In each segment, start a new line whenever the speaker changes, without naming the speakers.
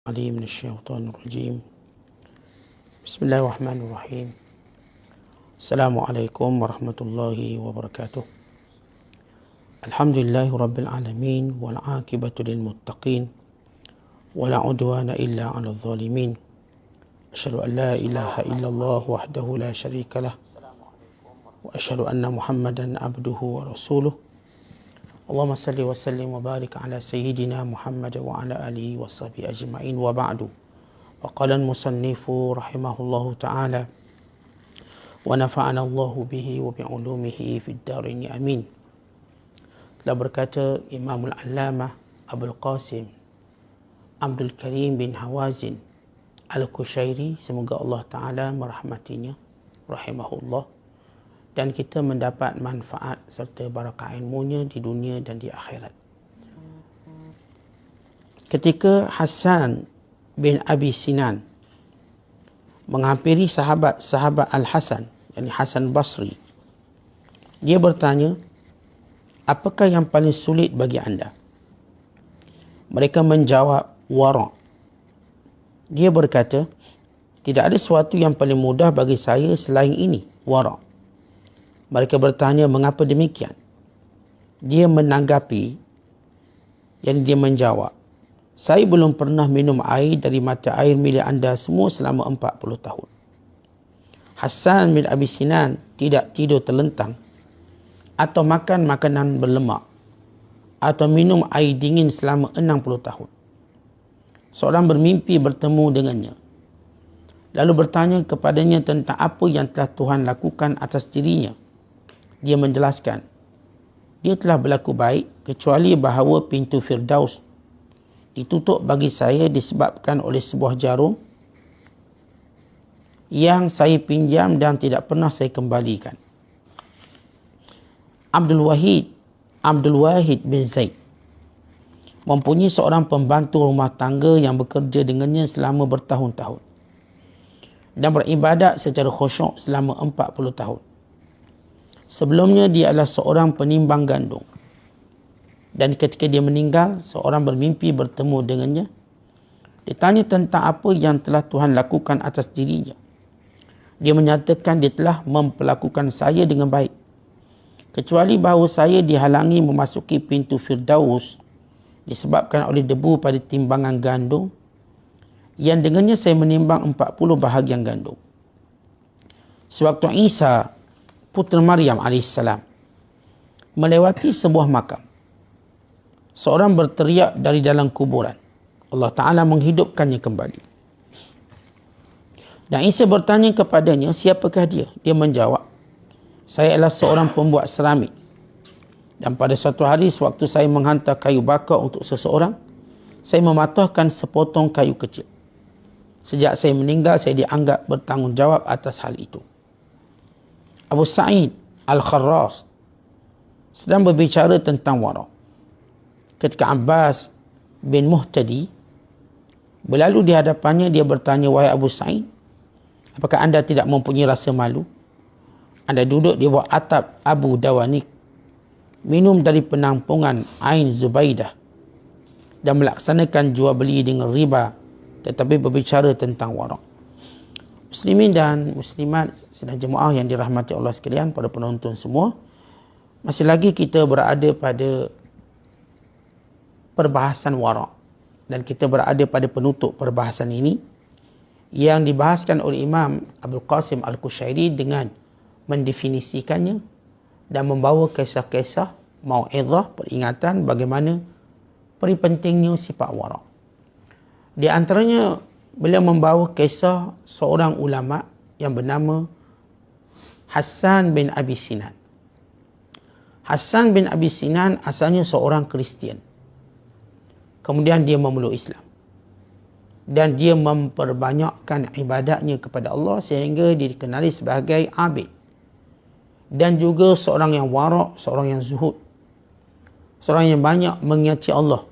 علي من الشيطان الرجيم. بسم الله الرحمن الرحيم. السلام عليكم ورحمة الله وبركاته. الحمد لله رب العالمين والعاقبة للمتقين ولا عدوان إلا على الظالمين. أشهد أن لا إله إلا الله وحده لا شريك له وأشهد أن محمدا عبده ورسوله. اللهم صل وسلم وبارك على سيدنا محمد وعلى آله وصحبه أجمعين وبعد. وقال المصنف رحمه الله تعالى ونفعنا الله به وبعلومه في الدارين آمين. Telah berkata Imamul Allamah Abul Qasim Abdul Karim bin Hawazin Al-Kushairi, semoga Allah Ta'ala merahmatinya, rahimahullah, dan kita mendapat manfaat serta barakah ilmunya di dunia dan di akhirat. Ketika Hasan bin Abi Sinan menghampiri sahabat Al-Hasan, yakni Hasan Basri, dia bertanya, apakah yang paling sulit bagi anda? Mereka menjawab, wara'. Dia berkata, tidak ada sesuatu yang paling mudah bagi saya selain ini, wara'. Mereka bertanya, mengapa demikian? Dia menanggapi, yang dia menjawab, saya belum pernah minum air dari mata air milik anda semua selama 40 tahun. Hasan bin Abi Sinan tidak tidur terlentang, atau makan makanan berlemak, atau minum air dingin selama 60 tahun. Seorang bermimpi bertemu dengannya, lalu bertanya kepadanya tentang apa yang telah Tuhan lakukan atas dirinya. Dia menjelaskan, dia telah berlaku baik kecuali bahawa pintu Firdaus ditutup bagi saya disebabkan oleh sebuah jarum yang saya pinjam dan tidak pernah saya kembalikan. Abdul Wahid bin Zaid mempunyai seorang pembantu rumah tangga yang bekerja dengannya selama bertahun-tahun dan beribadat secara khusyuk selama 40 tahun. Sebelumnya dia adalah seorang penimbang gandum. Dan ketika dia meninggal, seorang bermimpi bertemu dengannya. Ditanya tentang apa yang telah Tuhan lakukan atas dirinya. Dia menyatakan dia telah memperlakukan saya dengan baik, kecuali bahawa saya dihalangi memasuki pintu Firdaus disebabkan oleh debu pada timbangan gandum yang dengannya saya menimbang 40 bahagian gandum. Sewaktu Isa putera Maryam AS melewati sebuah makam, seorang berteriak dari dalam kuburan. Allah Ta'ala menghidupkannya kembali. Dan Isa bertanya kepadanya, siapakah dia? Dia menjawab, saya adalah seorang pembuat seramik. Dan pada suatu hari sewaktu saya menghantar kayu bakar untuk seseorang, saya mematahkan sepotong kayu kecil. Sejak saya meninggal, saya dianggap bertanggungjawab atas hal itu. Abu Sa'id Al-Kharras sedang berbicara tentang wara'. Ketika Abbas bin Muhtadi berlalu di hadapannya, dia bertanya, wahai Abu Sa'id, apakah anda tidak mempunyai rasa malu? Anda duduk di bawah atap Abu Dawanik, minum dari penampungan Ain Zubaidah, dan melaksanakan jual beli dengan riba, tetapi berbicara tentang wara'. Muslimin dan muslimat sidang jemaah yang dirahmati Allah sekalian, pada penonton semua, masih lagi kita berada pada perbahasan wara', dan kita berada pada penutup perbahasan ini yang dibahaskan oleh Imam Abul Qasim Al-Kushairi dengan mendefinisikannya dan membawa kisah-kisah mau'izah, peringatan bagaimana pentingnya sifat wara'. Di antaranya beliau membawa kisah seorang ulama yang bernama Hasan bin Abi Sinan. Hasan bin Abi Sinan asalnya seorang Kristian. Kemudian dia memeluk Islam. Dan dia memperbanyakkan ibadatnya kepada Allah sehingga dia dikenali sebagai abid. Dan juga seorang yang wara', seorang yang zuhud. Seorang yang banyak mengingati Allah.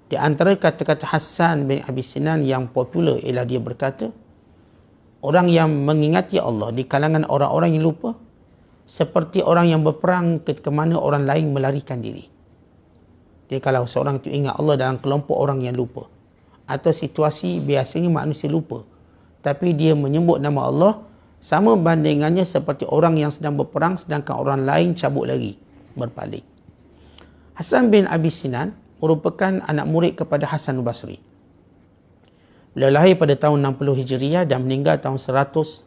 Di antara kata-kata Hasan bin Abi Sinan yang popular ialah dia berkata, orang yang mengingati Allah di kalangan orang-orang yang lupa seperti orang yang berperang ketika mana orang lain melarikan diri. Jadi kalau seorang itu ingat Allah dalam kelompok orang yang lupa, atau situasi biasanya manusia lupa. Tapi dia menyebut nama Allah, sama bandingannya seperti orang yang sedang berperang sedangkan orang lain cabut lagi, berpaling. Hasan bin Abi Sinan merupakan anak murid kepada Hasan Basri. Beliau lahir pada tahun 60 Hijriah dan meninggal tahun 180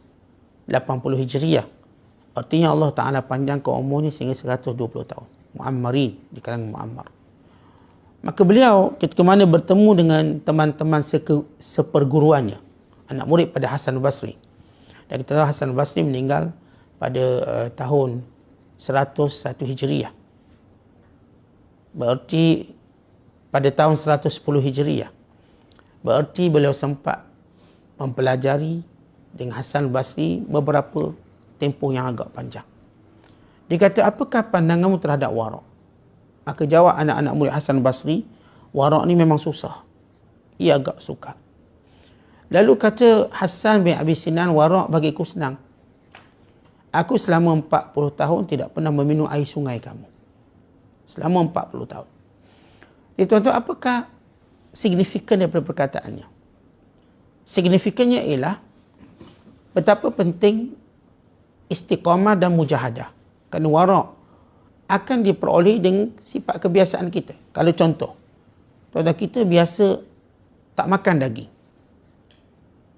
Hijriah. Artinya Allah Ta'ala panjangkan umurnya sehingga 120 tahun. Mu'ammarin, di kalangan Mu'ammar. Maka beliau ketika mana bertemu dengan teman-teman seperguruannya, anak murid pada Hasan Basri. Dan kita tahu Hasan Basri meninggal pada tahun 101 Hijriah. Berarti pada tahun 110 Hijriah. Berarti beliau sempat mempelajari dengan Hasan Basri beberapa tempoh yang agak panjang. Dia kata, apakah pandanganmu terhadap warak? Maka jawab anak-anak murid Hasan Basri, warak ni memang susah. Ia agak sukar. Lalu kata Hasan bin Abi Sinan, warak bagiku senang. Aku selama 40 tahun tidak pernah meminum air sungai kamu. Selama 40 tahun. Jadi tuan-tuan, apakah signifikan daripada perkataannya? Signifikannya ialah betapa penting istiqamah dan mujahadah. Kerana warak akan diperoleh dengan sifat kebiasaan kita. Kalau contoh, tuan-tuan, kita biasa tak makan daging.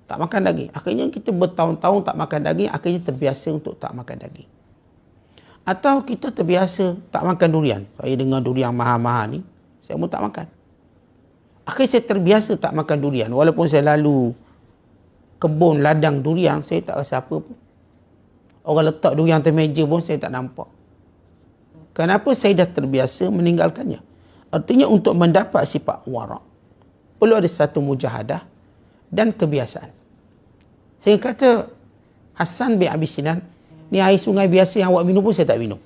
Tak makan daging. Akhirnya kita bertahun-tahun tak makan daging, akhirnya terbiasa untuk tak makan daging. Atau kita terbiasa tak makan durian. Saya dengar durian mahal-mahal ni, saya pun tak makan. Akhirnya saya terbiasa tak makan durian. Walaupun saya lalu kebun, ladang durian, saya tak rasa apa pun. Orang letak durian atas meja pun saya tak nampak. Kenapa? Saya dah terbiasa meninggalkannya. Artinya untuk mendapat sifat warak, perlu ada satu mujahadah dan kebiasaan. Saya kata Hasan bin Abi Sinan, ni air sungai biasa yang awak minum pun saya tak minum.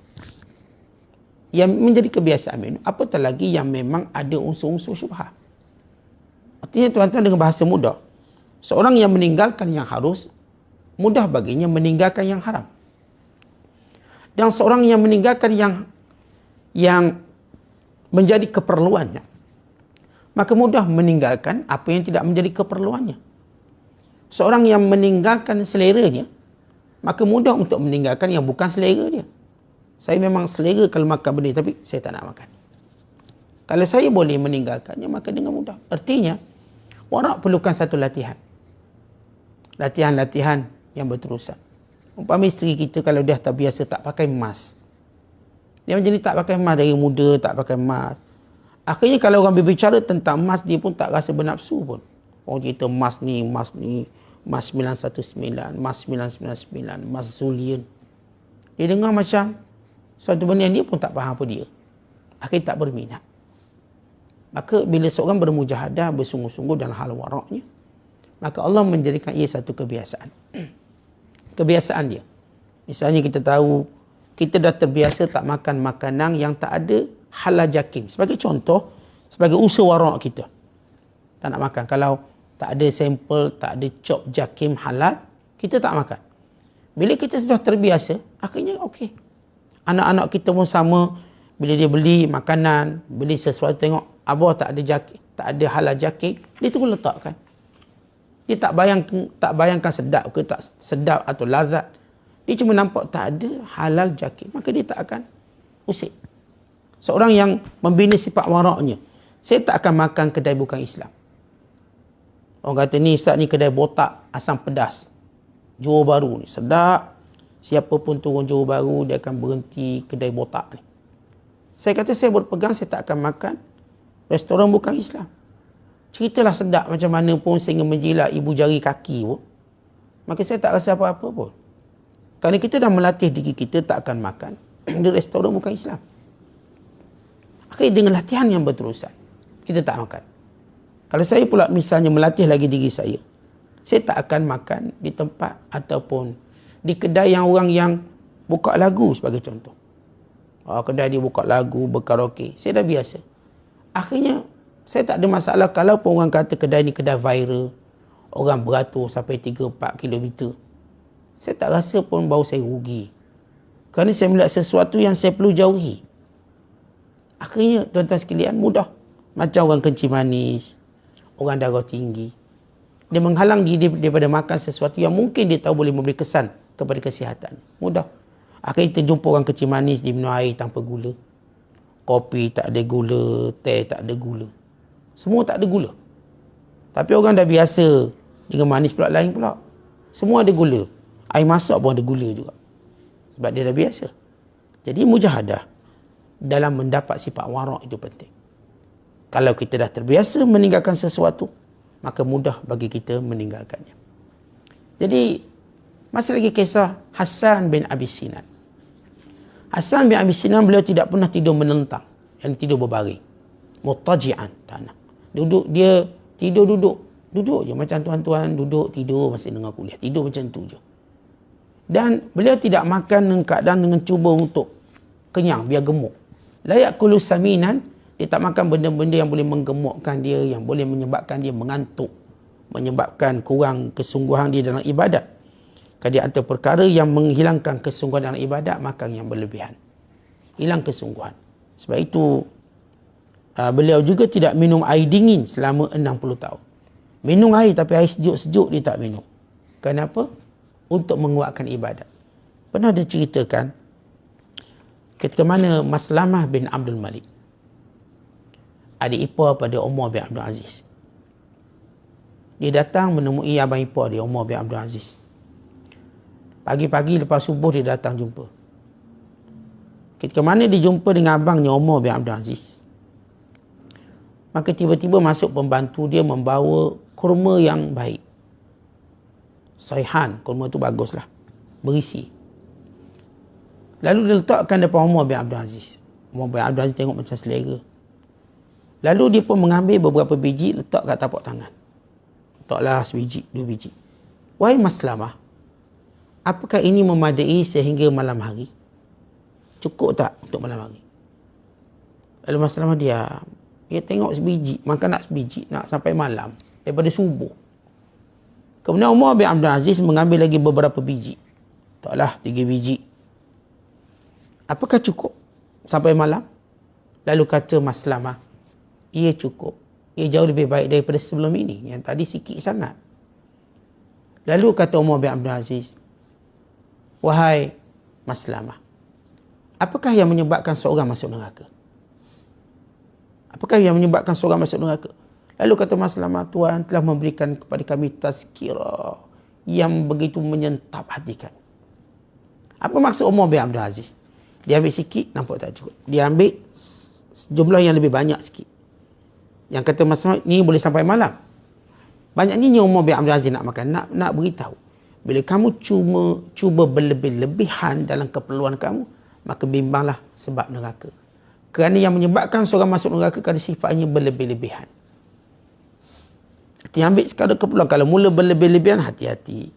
Yang menjadi kebiasaan minum, apatah lagi yang memang ada unsur-unsur syubhah. Artinya tuan-tuan, dengan bahasa mudah, seorang yang meninggalkan yang harus, mudah baginya meninggalkan yang haram. Dan seorang yang meninggalkan yang menjadi keperluannya, maka mudah meninggalkan apa yang tidak menjadi keperluannya. Seorang yang meninggalkan seleranya, maka mudah untuk meninggalkan yang bukan selera dia. Saya memang selera kalau makan benda, tapi saya tak nak makan. Kalau saya boleh meninggalkannya, maka dengan mudah. Artinya, warak perlukan satu latihan. Latihan-latihan yang berterusan. Umpama isteri kita kalau dia tak biasa tak pakai emas. Dia macam ni tak pakai emas dari muda, tak pakai emas. Akhirnya kalau orang berbicara tentang emas, dia pun tak rasa bernafsu pun. Orang cerita emas ni, emas 919, emas 999, emas Zulian. Dia dengar macam suatu benda yang dia pun tak faham apa dia. Akhirnya tak berminat. Maka bila seorang bermujahadah, bersungguh-sungguh dalam hal waraknya, maka Allah menjadikan ia satu kebiasaan. Kebiasaan dia. Misalnya kita tahu, kita dah terbiasa tak makan makanan yang tak ada halal jakim. Sebagai contoh, sebagai usaha warak kita. Tak nak makan. Kalau tak ada sampel, tak ada chop jakim halal, kita tak makan. Bila kita sudah terbiasa, akhirnya okey. Anak-anak kita pun sama, bila dia beli makanan, beli sesuatu, tengok abah tak ada jakim, tak ada halal jakim, dia terus letakkan. Dia tak bayangkan sedap ke tak sedap atau lazat. Dia cuma nampak tak ada halal jakim, maka dia tak akan usik. Seorang yang membina sifat waraknya, saya tak akan makan kedai bukan Islam. Orang kata ni Ustaz, ni kedai botak asam pedas, Johor Bahru ni sedap. Siapa pun turun Johor Bahru, dia akan berhenti kedai botak ni. Saya kata saya berpegang, saya tak akan makan restoran bukan Islam. Ceritalah sedap macam mana pun sehingga menjilat ibu jari kaki pun, maka saya tak rasa apa-apa pun. Kerana kita dah melatih diri kita tak akan makan di restoran bukan Islam. Akhirnya dengan latihan yang berterusan, kita tak makan. Kalau saya pula misalnya melatih lagi diri saya tak akan makan di tempat ataupun di kedai yang orang yang buka lagu sebagai contoh. Kedai dia buka lagu, berkaraoke. Saya dah biasa. Akhirnya, saya tak ada masalah kalau pun orang kata kedai ni kedai viral, orang beratur sampai 3-4 km. Saya tak rasa pun bau saya rugi. Kerana saya melihat sesuatu yang saya perlu jauhi. Akhirnya, tuan-tuan sekalian, mudah. Macam orang kencing manis, orang darah tinggi. Dia menghalang diri daripada makan sesuatu yang mungkin dia tahu boleh memberi kesan kepada kesihatan. Mudah. Akhirnya kita jumpa orang kecil manis, dia minum air tanpa gula. Kopi tak ada gula, teh tak ada gula. Semua tak ada gula. Tapi orang dah biasa dengan manis pula lain pula. Semua ada gula. Air masak pun ada gula juga. Sebab dia dah biasa. Jadi mujahadah dalam mendapat sifat warak itu penting. Kalau kita dah terbiasa meninggalkan sesuatu, maka mudah bagi kita meninggalkannya. Jadi, masih lagi kisah Hasan bin Abi Sinan. Hasan bin Abi Sinan, beliau tidak pernah tidur menentang, yang tidur berbaring. Mutaji'an, tanah. Duduk, dia tidur duduk. Duduk je macam tuan-tuan duduk tidur masih dengar kuliah. Tidur macam tu je. Dan beliau tidak makan dengan keadaan dengan cuba untuk kenyang, biar gemuk. La ya'kulu saminan, dia tak makan benda-benda yang boleh menggemukkan dia, yang boleh menyebabkan dia mengantuk, menyebabkan kurang kesungguhan dia dalam ibadat. Kalau dia antara perkara yang menghilangkan kesungguhan dalam ibadat, makan yang berlebihan. Hilang kesungguhan. Sebab itu, beliau juga tidak minum air dingin selama 60 tahun. Minum air, tapi air sejuk-sejuk dia tak minum. Kenapa? Untuk menguatkan ibadat. Pernah dia ceritakan, ketika mana Maslamah bin Abdul Malik, adik ipar pada Umar bin Abdul Aziz. Dia datang menemui abang ipar dia, Umar bin Abdul Aziz. Pagi-pagi lepas subuh dia datang jumpa. Ketika mana dia jumpa dengan abangnya Umar bin Abdul Aziz, maka tiba-tiba masuk pembantu dia membawa kurma yang baik. Saihan, kurma tu baguslah. Berisi. Lalu dia letakkan depan Umar bin Abdul Aziz. Umar bin Abdul Aziz tengok macam selera. Lalu dia pun mengambil beberapa biji, letak kat tapak tangan. Letaklah sebiji, 2 biji. Wahai Maslamah, apakah ini memadai sehingga malam hari? Cukup tak untuk malam hari? Lalu Maslamah diam. Dia tengok sebiji, makan nak sebiji, nak sampai malam. Daripada subuh. Kemudian Umar bin Abdul Aziz mengambil lagi beberapa biji. Letaklah 3 biji. Apakah cukup sampai malam? Lalu kata Maslamah, ia cukup. Ia jauh lebih baik daripada sebelum ini. Yang tadi sikit sangat. Lalu kata Umar bin Abdul Aziz, wahai Maslamah, apakah yang menyebabkan seorang masuk neraka? Apakah yang menyebabkan seorang masuk neraka? Lalu kata Maslamah, Tuhan telah memberikan kepada kami tazkirah yang begitu menyentap hati kami. Apa maksud Umar bin Abdul Aziz? Dia ambil sikit, nampak tak cukup. Dia ambil jumlah yang lebih banyak sikit. Yang kata Maslamah, ni boleh sampai malam. Banyak ni Umar bin Abdul Aziz nak makan. Nak beritahu. Bila kamu cuba berlebih-lebihan dalam keperluan kamu, maka bimbanglah sebab neraka. Kerana yang menyebabkan seorang masuk neraka kerana sifatnya berlebih-lebihan. Dia ambil sekadar keperluan. Kalau mula berlebih-lebihan, hati-hati.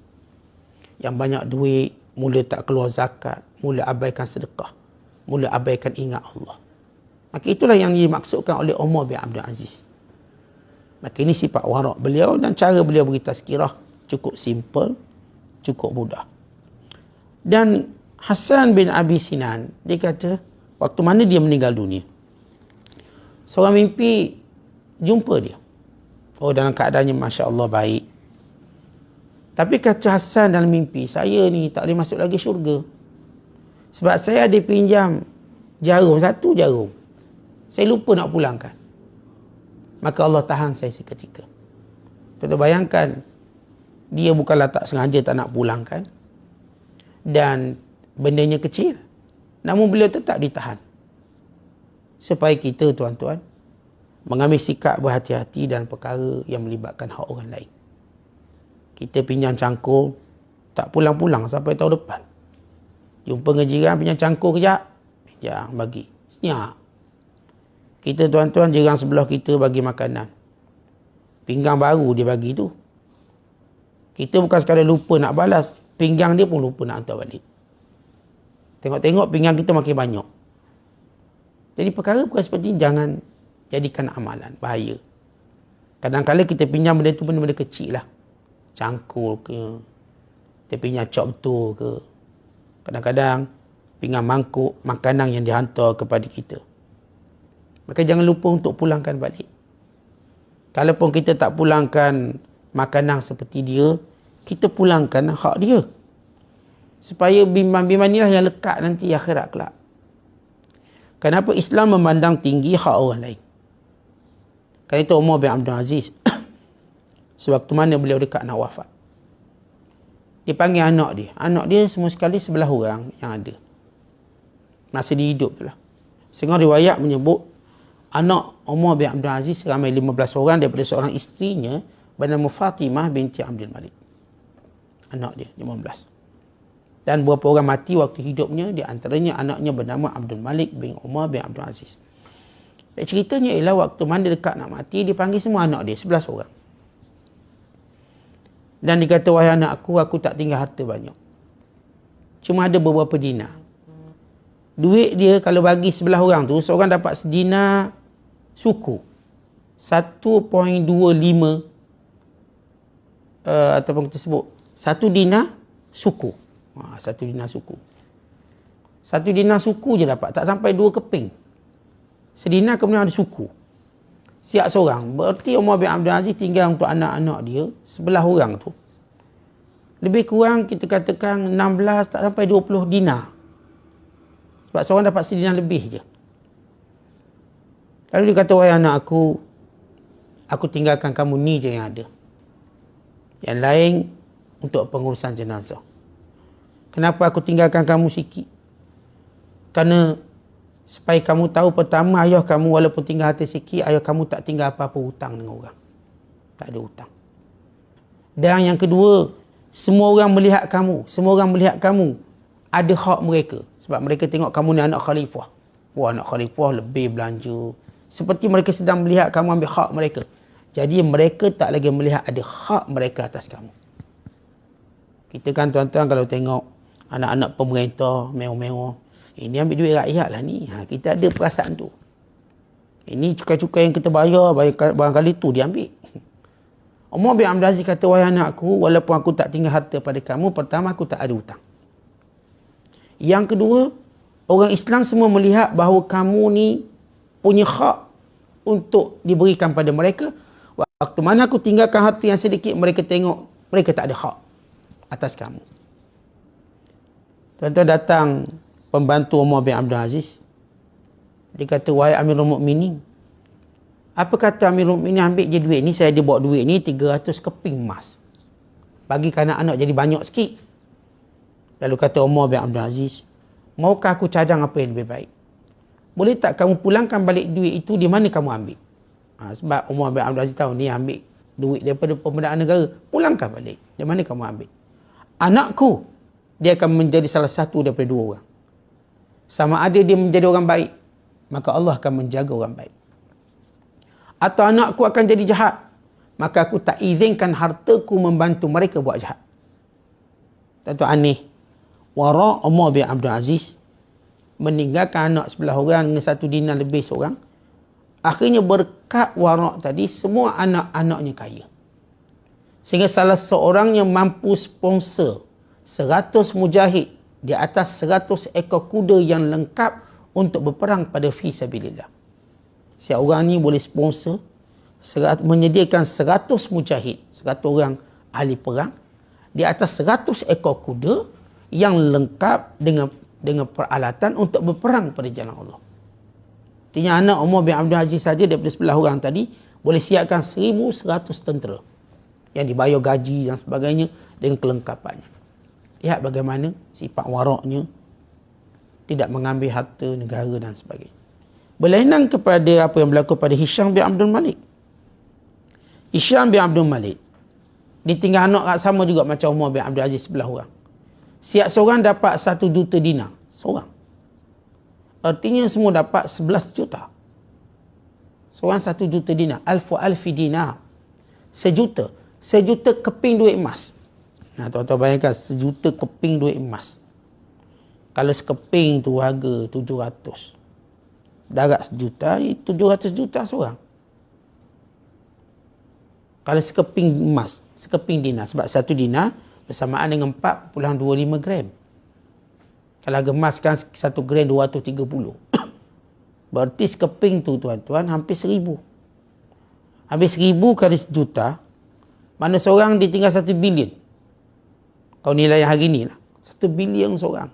Yang banyak duit, mula tak keluar zakat, mula abaikan sedekah, mula abaikan ingat Allah. Maka itulah yang dimaksudkan oleh Umar bin Abdul Aziz. Maka ini sifat warak beliau dan cara beliau beri tazkirah cukup simple, cukup mudah. Dan Hasan bin Abi Sinan, dia kata, waktu mana dia meninggal dunia, seorang mimpi jumpa dia. Oh, dalam keadaannya Masya Allah baik. Tapi kata Hasan dalam mimpi, saya ni tak boleh masuk lagi syurga. Sebab saya ada pinjam jarum, 1 jarum. Saya lupa nak pulangkan. Maka Allah tahan saya seketika. Tuan-tuan bayangkan, dia bukanlah tak sengaja tak nak pulangkan. Dan bendanya kecil. Namun beliau tetap ditahan. Supaya kita, tuan-tuan, mengambil sikap berhati-hati dalam perkara yang melibatkan hak orang lain. Kita pinjam cangkul, tak pulang-pulang sampai tahun depan. Jumpa dengan jiran, pinjam cangkul kejap, pinjam, bagi. Senyap. Kita, tuan-tuan, jiran sebelah kita bagi makanan. Pinggang baru dia bagi tu. Kita bukan sekadar lupa nak balas, pinggang dia pun lupa nak hantar balik. Tengok-tengok pinggang kita makin banyak. Jadi perkara-perkara seperti ini jangan jadikan amalan. Bahaya. Kadang-kadang kita pinjam benda tu benda-benda kecil lah. Cangkul ke, kita pinjam cop betul ke. Kadang-kadang pinggang mangkuk makanan yang dihantar kepada kita. Maka jangan lupa untuk pulangkan balik. Kalaupun kita tak pulangkan makanan seperti dia, kita pulangkan hak dia. Supaya bimbang-bimbang inilah yang lekat nanti akhirat kelak. Kenapa Islam memandang tinggi hak orang lain? Kerana itu Umar bin Abdul Aziz, sewaktu mana beliau dekat nak wafat, dia panggil anak dia. Anak dia semua sekali 11 orang yang ada. Masa dia hidup tu lah. Sehingga riwayat menyebut, anak Umar bin Abdul Aziz ramai 15 orang daripada seorang isterinya bernama Fatimah binti Abdul Malik. Anak dia 15. Dan beberapa orang mati waktu hidupnya, di antaranya anaknya bernama Abdul Malik bin Umar bin Abdul Aziz. Ceritanya ialah waktu mana dekat nak mati, dia panggil semua anak dia, 11 orang. Dan dia kata, wahai anak aku tak tinggal harta banyak. Cuma ada beberapa dinar. Duit dia kalau bagi 11 orang tu, seorang dapat sedinar suku. 1.25 ataupun kita sebut 1 dinar suku. 1 dinar suku. 1 dinar suku je dapat, tak sampai 2 keping. Sedinar kemudian ada suku. Siap seorang. Berarti Umar bin Abdul Aziz tinggal untuk anak-anak dia 11 orang tu. Lebih kurang kita katakan 16 tak sampai 20 dinar. Sebab seorang dapat sedinar lebih je. Lalu dia kata, wahai anak aku tinggalkan kamu ni je yang ada. Yang lain untuk pengurusan jenazah. Kenapa aku tinggalkan kamu sikit? Kerana supaya kamu tahu, pertama, ayah kamu walaupun tinggal harta sikit, ayah kamu tak tinggal apa-apa hutang dengan orang. Tak ada hutang. Dan yang kedua, semua orang melihat kamu ada hak mereka. Sebab mereka tengok kamu ni anak khalifah. Wah, anak khalifah lebih belanja. Seperti mereka sedang melihat kamu ambil hak mereka. Jadi mereka tak lagi melihat ada hak mereka atas kamu. Kita kan tuan-tuan kalau tengok anak-anak pemerintah mewah-mewah, ini ambil duit rakyat lah ni. Kita ada perasaan tu. Ini cukai-cukai yang kita bayar barangkali tu dia ambil. Umar bin Abdul Aziz kata, wahai anakku, walaupun aku tak tinggal harta pada kamu, pertama aku tak ada hutang. Yang kedua, orang Islam semua melihat bahawa kamu ni punya hak untuk diberikan pada mereka. Waktu mana aku tinggalkan harta yang sedikit, mereka tengok mereka tak ada hak atas kamu. Tuan-tuan, datang pembantu Umar bin Abdul Aziz. Dia kata, wahai Amirul Mukminin, apa kata Amirul Mukminin ambil je duit ni, saya ada bawa duit ni 300 keping emas. Bagi anak-anak jadi banyak sikit. Lalu kata Umar bin Abdul Aziz, maukah aku cadang apa yang lebih baik? Boleh tak kamu pulangkan balik duit itu, di mana kamu ambil? Sebab Umar bin Abdul Aziz tahu ni ambil duit daripada pemberdayaan negara. Pulangkan balik. Di mana kamu ambil? Anakku, dia akan menjadi salah satu daripada 2 orang. Sama ada dia menjadi orang baik, maka Allah akan menjaga orang baik. Atau anakku akan jadi jahat, maka aku tak izinkan hartaku membantu mereka buat jahat. Tentu aneh. Wara' Umar bin Abdul Aziz meninggalkan anak 11 orang dengan 1 dinar lebih seorang. Akhirnya berkat wara' tadi, semua anak-anaknya kaya. Sehingga salah seorangnya mampu sponsor 100 mujahid di atas 100 ekor kuda yang lengkap untuk berperang pada fi sabilillah. Siapa orang ni boleh sponsor, menyediakan 100 mujahid, 100 orang ahli perang di atas 100 ekor kuda yang lengkap dengan peralatan untuk berperang pada jalan Allah. Artinya anak Umar bin Abdul Aziz saja daripada 11 orang tadi boleh siapkan 1,100 tentera yang dibayar gaji dan sebagainya dengan kelengkapannya. Lihat bagaimana sifat waraknya, tidak mengambil harta negara dan sebagainya. Berlainan kepada apa yang berlaku pada Hisham bin Abdul Malik. Hisham bin Abdul Malik ditinggal anak sama juga macam Umar bin Abdul Aziz 11 orang. Siap seorang dapat 1 juta dinar. Seorang. Artinya semua dapat 11 juta. Seorang 1 juta dinar. Alfi dinar. Sejuta. Sejuta keping duit emas. Tuan-tuan bayangkan, 1 juta keping duit emas. Kalau sekeping tu harga 700. Darat 1 juta, 700 juta seorang. Kalau sekeping emas, sekeping dinar. Sebab 1 dinar bersamaan dengan 4.25 gram. Kalau harga emas kan 1 gram 230. Berarti sekeping tu tuan-tuan hampir 1,000. Habis 1000 kali sejuta, mana seorang ditinggal 1 bilion. Kalau nilai hari ni lah. 1 bilion seorang.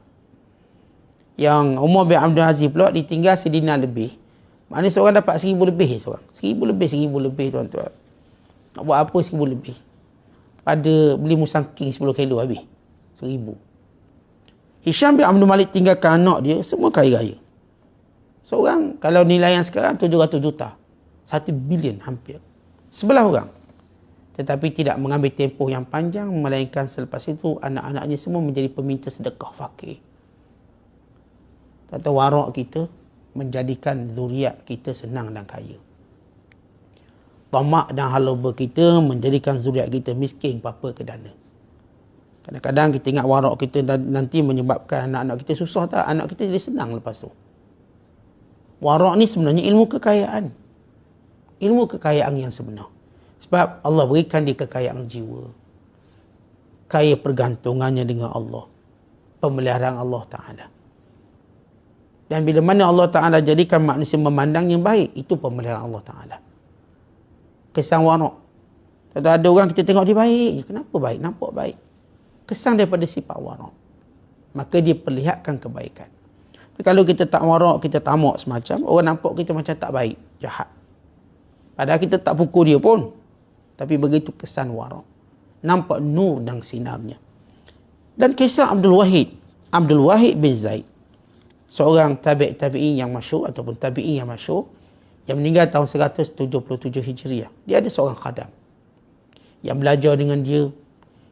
Yang Umar bin Abdul Aziz pula ditinggal sedina lebih. Maknanya seorang dapat 1000 lebih seorang. 1000 lebih tuan-tuan. Nak buat apa 1000 lebih? Pada beli musangking 10 kilo habis. 1000. Hisham bin Abdul Malik tinggalkan anak dia, semua kaya raya. Seorang, kalau nilai yang sekarang 700 juta. 1 bilion hampir. Sebelah orang. Tetapi tidak mengambil tempoh yang panjang, melainkan selepas itu anak-anaknya semua menjadi peminta sedekah fakir. Atau warak kita menjadikan zuriat kita senang dan kaya. Tamak dan halaba kita menjadikan zuriat kita miskin, papa ke dana. Kadang-kadang kita ingat warak kita nanti menyebabkan anak-anak kita susah tak? Anak kita jadi senang lepas tu. Warak ni sebenarnya ilmu kekayaan. Ilmu kekayaan yang sebenar. Sebab Allah berikan dia kekayaan jiwa. Kaya pergantungannya dengan Allah. Pemeliharaan Allah Ta'ala. Dan bila mana Allah Ta'ala jadikan manusia memandang yang baik, itu pemeliharaan Allah Ta'ala. Kesan warak. Kalau ada orang kita tengok dia baik je. Kenapa baik? Nampak baik. Kesan daripada sifat warak. Maka dia perlihatkan kebaikan. Tapi kalau kita tak warak, kita tamak semacam, orang nampak kita macam tak baik, jahat. Padahal kita tak pukul dia pun. Tapi begitu kesan warak. Nampak nur dan sinarnya. Dan kisah Abdul Wahid bin Zaid. Seorang tabi'in yang masyhur ataupun tabi'in yang masyhur yang meninggal tahun 177 Hijriah. Dia ada seorang khadam yang belajar dengan dia,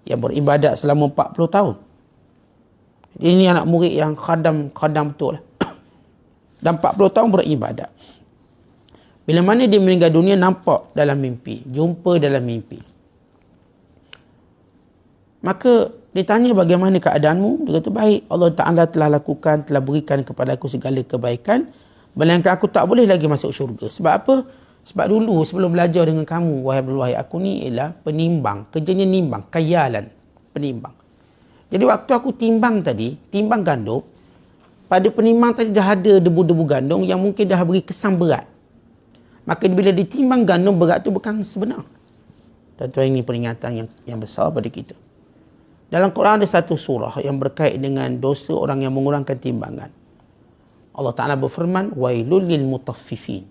yang beribadat selama 40 tahun. Ini anak murid yang khadam betul lah. Dan 40 tahun beribadat. Bila mana dia meninggal dunia, nampak dalam mimpi, jumpa dalam mimpi. Maka ditanya bagaimana keadaanmu? Dia kata baik. Allah Ta'ala telah berikan kepada aku segala kebaikan. Melainkan aku tak boleh lagi masuk syurga. Sebab apa? Sebab dulu sebelum belajar dengan kamu, wahai Abdul Wahid, aku ni ialah penimbang. Kerjanya nimbang, kayalan, penimbang. Jadi waktu aku timbang gandum, pada penimbang tadi dah ada debu-debu gandum yang mungkin dah beri kesan berat. Maka bila ditimbang gandum berat tu bukan sebenar. Tuan-tuan, ini peringatan yang besar pada kita. Dalam Quran ada satu surah yang berkait dengan dosa orang yang mengurangkan timbangan. Allah Ta'ala berfirman, wailul lil mutaffifin.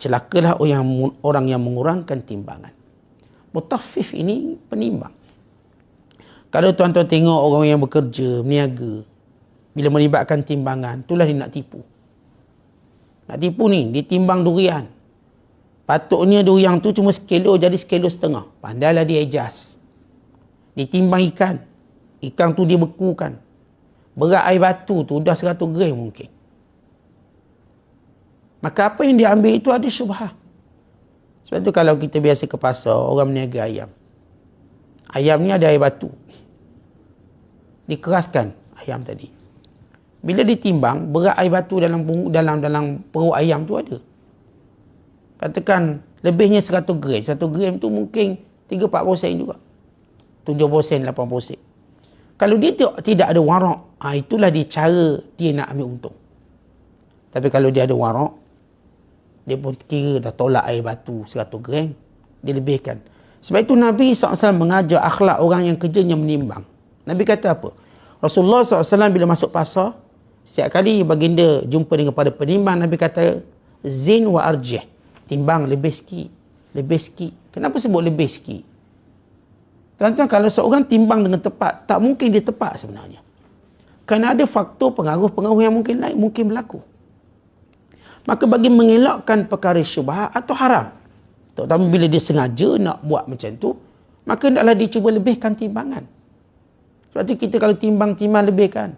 Celakalah orang yang mengurangkan timbangan. Mutaffif ini penimbang. Kalau tuan-tuan tengok orang yang bekerja, berniaga, bila melibatkan timbangan, itulah dia nak tipu. Nak tipu ni, dia timbang durian. Patutnya durian tu cuma sekilo, jadi sekilo setengah. Pandailah dia adjust. Dia timbang ikan. Ikan tu dia bekukan. Berat air batu tu dah 100 gram mungkin. Maka apa yang dia ambil itu ada syubhah. Sebab tu kalau kita biasa ke pasar, orang berniaga ayam. Ayam ni ada air batu. Dikeraskan ayam tadi. Bila ditimbang, berat air batu dalam perut ayam tu ada. Katakan lebihnya 100 gram. 1 gram tu mungkin 3-4% juga. 7%, 8%. Kalau dia tidak ada warak, itulah dia cara dia nak ambil untung. Tapi kalau dia ada warak, dia pun kira dah tolak air batu 100 gram, dia lebihkan. Sebab itu Nabi SAW mengajar akhlak orang yang kerjanya menimbang. Nabi kata apa? Rasulullah SAW bila masuk pasar, setiap kali baginda jumpa dengan pada penimbang, Nabi kata, zin wa arjih. Timbang lebih sikit. Lebih sikit. Kenapa sebut lebih sikit? Tuan-tuan, kalau seorang timbang dengan tepat, tak mungkin dia tepat sebenarnya. Kerana ada faktor pengaruh-pengaruh yang mungkin berlaku. Maka bagi mengelakkan perkara syubhat atau haram, terutama bila dia sengaja nak buat macam tu, maka hendaklah dia cuba lebihkan timbangan. Sebab tu kita kalau timbang lebihkan.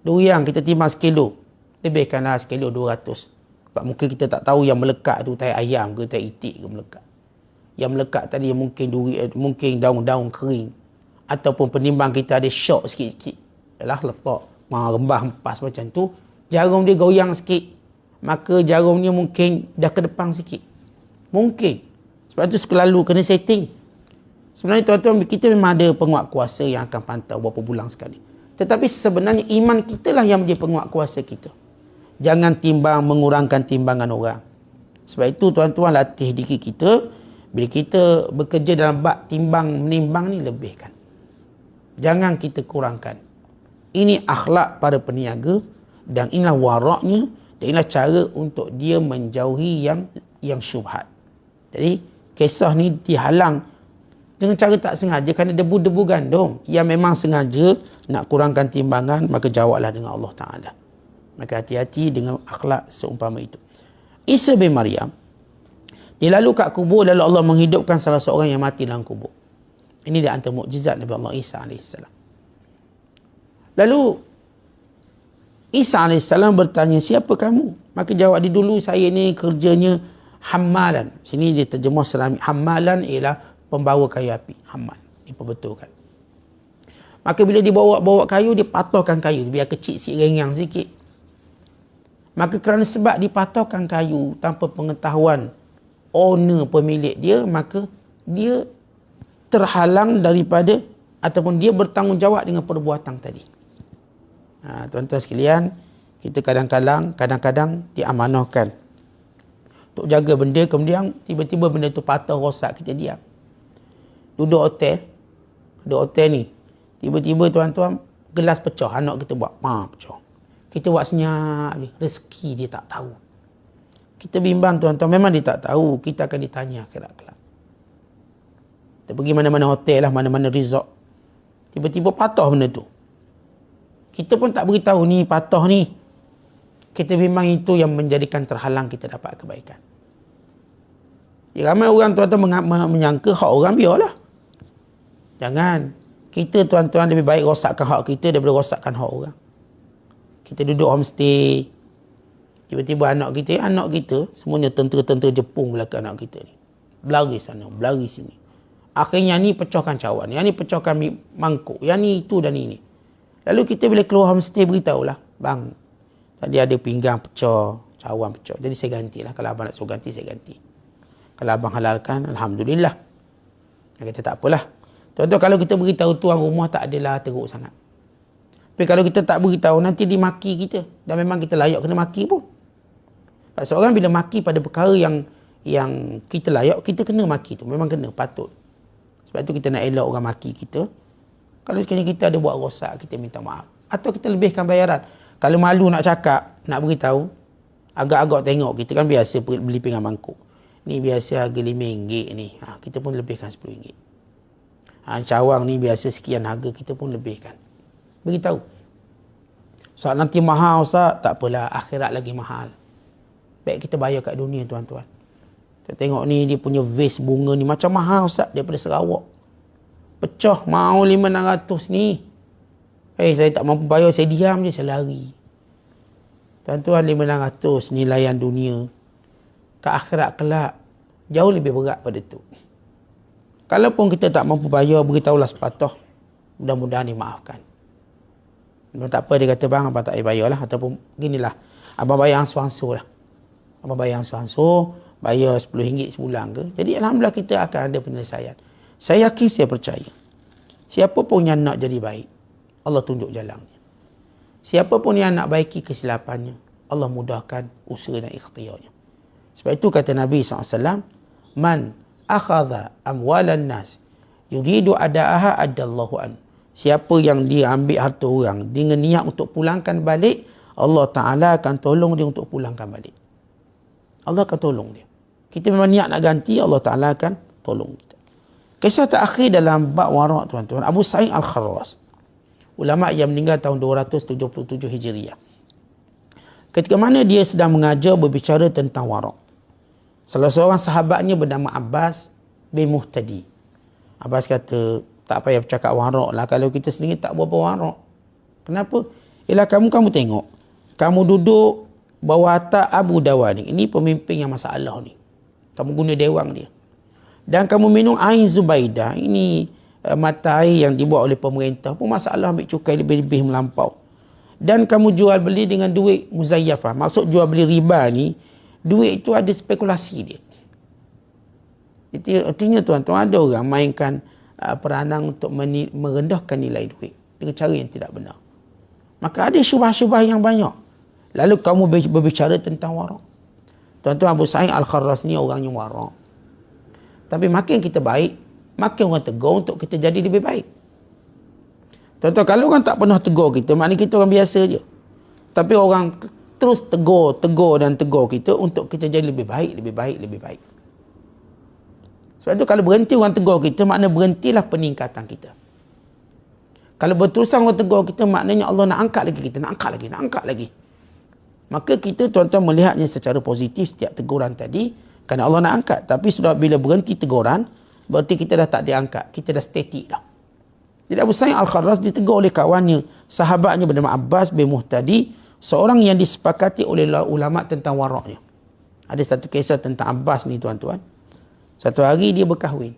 Durian kita timbang sekilo, lebihkanlah sekilo 200. Sebab mungkin kita tak tahu yang melekat tu tai ayam ke tai itik ke melekat. Yang melekat tadi mungkin daun-daun kering. Ataupun penimbang kita ada shock sikit-sikit. Yalah letak rembah empas macam tu, jarum dia goyang sikit. Maka jarumnya mungkin dah ke depan sikit. Mungkin. Sebab tu selalu kena setting. Sebenarnya tuan-tuan, kita memang ada penguat kuasa yang akan pantau berapa bulan sekali. Tetapi sebenarnya iman kita lah yang menjadi penguat kuasa kita. Jangan timbang mengurangkan timbangan orang. Sebab itu tuan-tuan, latih diri kita. Bila kita bekerja dalam bab timbang menimbang ni, lebihkan. Jangan kita kurangkan. Ini akhlak para peniaga dan inilah waraknya dan inilah cara untuk dia menjauhi yang syubhat. Jadi kisah ni dihalang dengan cara tak sengaja kerana debu-debu gandum. Yang memang sengaja nak kurangkan timbangan, maka jawablah dengan Allah Ta'ala. Maka hati-hati dengan akhlak seumpama itu. Isa bin Maryam, dia lalu kat kubur, lalu Allah menghidupkan salah seorang yang mati dalam kubur. Ini di antara mukjizat Nabi Allah Isa AS. Lalu Isa AS bertanya, siapa kamu? Maka jawab dia, dulu saya ni kerjanya hammalan. Sini dia terjemah seramik. Hammalan ialah pembawa kayu api. Hammal. Diperbetulkan. Maka bila dia bawa kayu, dia patahkan kayu. Biar kecil sikit, rengang sikit. Maka kerana sebab dipatahkan kayu tanpa pengetahuan owner pemilik dia, maka dia terhalang daripada ataupun dia bertanggungjawab dengan perbuatan tadi. Tuan-tuan sekalian, kita kadang-kadang diamanahkan untuk jaga benda, kemudian tiba-tiba benda tu patah, rosak, kita diam. Duduk hotel ni, tiba-tiba tuan-tuan gelas pecah, anak kita buat pecah. Kita buat senyap ni, rezeki dia tak tahu. Kita bimbang tuan-tuan, memang dia tak tahu, kita akan ditanya akhirat-akhirat. Kita pergi mana-mana hotel lah, mana-mana resort, tiba-tiba patah benda tu. Kita pun tak beritahu ni patah ni. Kita bimbang itu yang menjadikan terhalang kita dapat kebaikan. Ya, ramai orang tuan-tuan menyangka hak orang, biarlah. Jangan. Kita tuan-tuan lebih baik rosakkan hak kita daripada rosakkan hak orang. Kita duduk homestay, tiba-tiba anak kita semuanya tentera-tentera Jepun belakang anak kita ni. Berlari sana, berlari sini. Akhirnya ni pecahkan cawan, yang ni pecahkan mangkuk, yang ni itu dan ini. Lalu kita bila keluar homestay beritahulah, bang, tadi ada pinggang pecah, cawan pecah. Jadi saya gantilah. Kalau abang nak suruh ganti, saya ganti. Kalau abang halalkan, alhamdulillah. Kita tak apalah. Tuan-tuan, kalau kita beritahu tuan rumah, tak adalah teruk sangat. Tapi kalau kita tak beritahu, nanti dimaki kita. Dan memang kita layak kena maki pun. Seorang bila maki pada perkara yang kita layak, kita kena maki tu. Memang kena, patut. Sebab tu kita nak elak orang maki kita. Kalau sekali kita ada buat rosak, kita minta maaf. Atau kita lebihkan bayaran. Kalau malu nak cakap, nak beritahu, agak-agak tengok. Kita kan biasa beli pinggan mangkuk. Ni biasa harga RM5 ni. Kita pun lebihkan RM10. Cawang ni biasa sekian harga, kita pun lebihkan. Beritahu. Saat nanti mahal Ustaz, tak apalah, akhirat lagi mahal. Baik kita bayar kat dunia tuan-tuan. Kita tengok ni dia punya vase bunga ni macam mahal Ustaz daripada Sarawak. Pecah mau 500-600 ni. Saya tak mampu bayar, saya diam je, saya lari. Tuan-tuan, 500 nilaian dunia. Ke akhirat kelak jauh lebih berat pada tu. Kalaupun kita tak mampu bayar, beritahulah sepatah. Mudah-mudahan dimaafkan. Tak apa, dia kata bang, abang tak payah bayar lah. Ataupun ginilah, abang bayar ansur-ansur lah. Abang bayar ansur-ansur, bayar RM10 sebulan ke. Jadi alhamdulillah kita akan ada penyelesaian. Saya yakin, saya percaya. Siapa pun yang nak jadi baik, Allah tunjuk jalannya. Siapa pun yang nak baiki kesilapannya, Allah mudahkan usaha dan ikhtiarnya. Sebab itu kata Nabi SAW, Man akhadha amwalan nas yuridu ada'aha adallahu an. Siapa yang dia ambil harta orang dengan niat untuk pulangkan balik, Allah Ta'ala akan tolong dia untuk pulangkan balik. Allah akan tolong dia. Kita memang niat nak ganti, Allah Ta'ala akan tolong kita. Kisah terakhir dalam bab warak tuan-tuan, Abu Sa'id Al-Kharras, ulama yang meninggal tahun 277 Hijriah. Ketika mana dia sedang mengajar berbicara tentang warak, salah seorang sahabatnya bernama Abbas bin Muhtadi. Abbas kata, tak payah bercakap warak lah kalau kita sendiri tak berapa warak. Kenapa? Ialah kamu tengok, kamu duduk bawah atap Abu Dawani. Ini pemimpin yang masalah ni. Kamu guna dewang dia. Dan kamu minum air Zubaidah. Ini mata air yang dibuat oleh pemerintah. Pun masalah ambil cukai lebih-lebih melampau. Dan kamu jual beli dengan duit muzayyafah. Maksud jual beli riba ni, duit itu ada spekulasi dia. Artinya tuan-tuan, ada orang mainkan peranan untuk merendahkan nilai duit dengan cara yang tidak benar. Maka ada syubah-syubah yang banyak. Lalu kamu berbicara tentang warak. Tuan-tuan, Abu Sa'id Al-Kharras ni orangnya warak. Tapi makin kita baik, makin orang tegur untuk kita jadi lebih baik. Contoh, kalau orang tak pernah tegur kita, maknanya kita orang biasa je. Tapi orang terus tegur kita untuk kita jadi lebih baik, lebih baik, lebih baik. Sebab tu kalau berhenti orang tegur kita, maknanya berhentilah peningkatan kita. Kalau berterusan orang tegur kita, maknanya Allah nak angkat lagi kita, nak angkat lagi. Maka kita tuan-tuan melihatnya secara positif setiap teguran tadi, kerana Allah nak angkat. Tapi sudah bila berhenti teguran, berarti kita dah tak diangkat, kita dah statik dah. Jadi Abu Sa'id Al-Kharraz ditegur oleh kawannya, sahabatnya bernama Abbas bin Muhtadi, seorang yang disepakati oleh ulama tentang waraknya. Ada satu kisah tentang Abbas ni tuan-tuan. Satu hari dia berkahwin.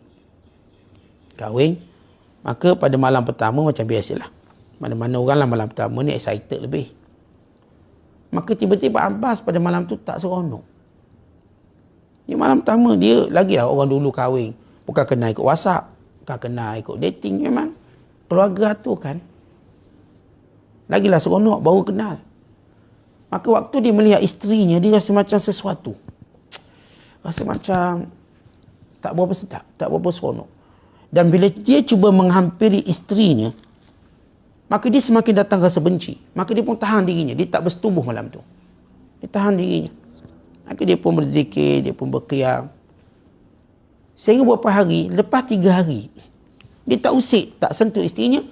Maka pada malam pertama macam biasalah. Mana-mana orang lah malam pertama ni excited lebih. Maka tiba-tiba Abbas pada malam tu tak seronok. Dia malam pertama dia lagilah orang dulu kahwin. Bukan kena ikut WhatsApp. Bukan kena ikut dating memang. Keluarga tu kan. Lagilah seronok baru kenal. Maka waktu dia melihat isterinya, dia rasa macam sesuatu. Rasa macam tak berapa sedap, tak berapa seronok. Dan bila dia cuba menghampiri isterinya, maka dia semakin datang rasa benci. Maka dia pun tahan dirinya. Dia tak bersetubuh malam tu. Dia tahan dirinya. Maka dia pun berzikir, dia pun berqiyam. Sehingga beberapa hari, lepas 3 hari, dia tak usik, tak sentuh isterinya.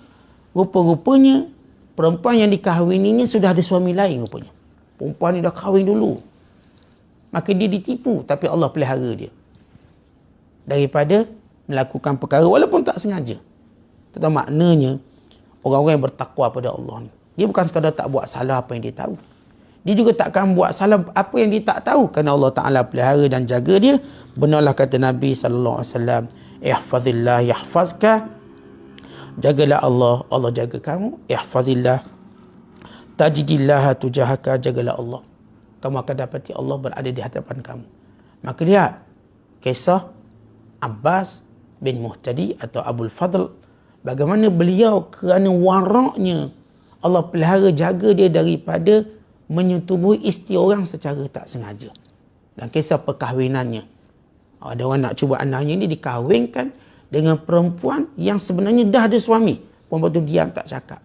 Rupa-rupanya, perempuan yang dikahwininya sudah ada suami lain rupanya. Perempuan ni dah kahwin dulu. Maka dia ditipu, tapi Allah pelihara dia. Daripada melakukan perkara walaupun tak sengaja. Tetapi maknanya orang-orang yang bertakwa pada Allah ni, dia bukan sekadar tak buat salah apa yang dia tahu. Dia juga takkan buat salah apa yang dia tak tahu, kerana Allah Ta'ala pelihara dan jaga dia. Benarlah kata Nabi SAW, ihfazillah yahfazka, jagalah Allah, Allah jaga kamu. Ihfazillah tajidillah tujahaka, jagalah Allah, kamu akan dapati Allah berada di hadapan kamu. Maka lihat kisah Abbas bin Muhtadi atau Abul Fadl, bagaimana beliau kerana waraknya Allah pelihara jaga dia daripada menyetubuhi isteri orang secara tak sengaja. Dan kisah perkahwinannya, ada orang nak cuba anaknya ni dikahwinkan dengan perempuan yang sebenarnya dah ada suami. Perempuan tu diam tak cakap.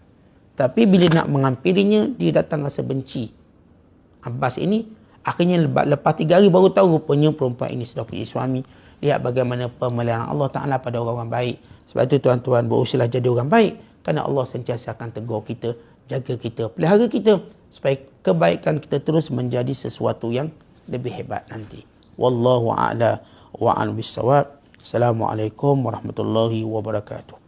Tapi bila nak menghampirinya, dia datang rasa benci. Abbas ini akhirnya lepas 3 hari baru tahu rupanya perempuan ini sudah punya suami. Lihat bagaimana pemeliharaan Allah Ta'ala pada orang-orang baik. Sebab itu tuan-tuan, berusahalah jadi orang baik. Kerana Allah sentiasa akan tegur kita, jaga kita, pelihara kita, supaya kebaikan kita terus menjadi sesuatu yang lebih hebat nanti. Wallahu a'la wa a'lam bissawab. Assalamualaikum warahmatullahi wabarakatuh.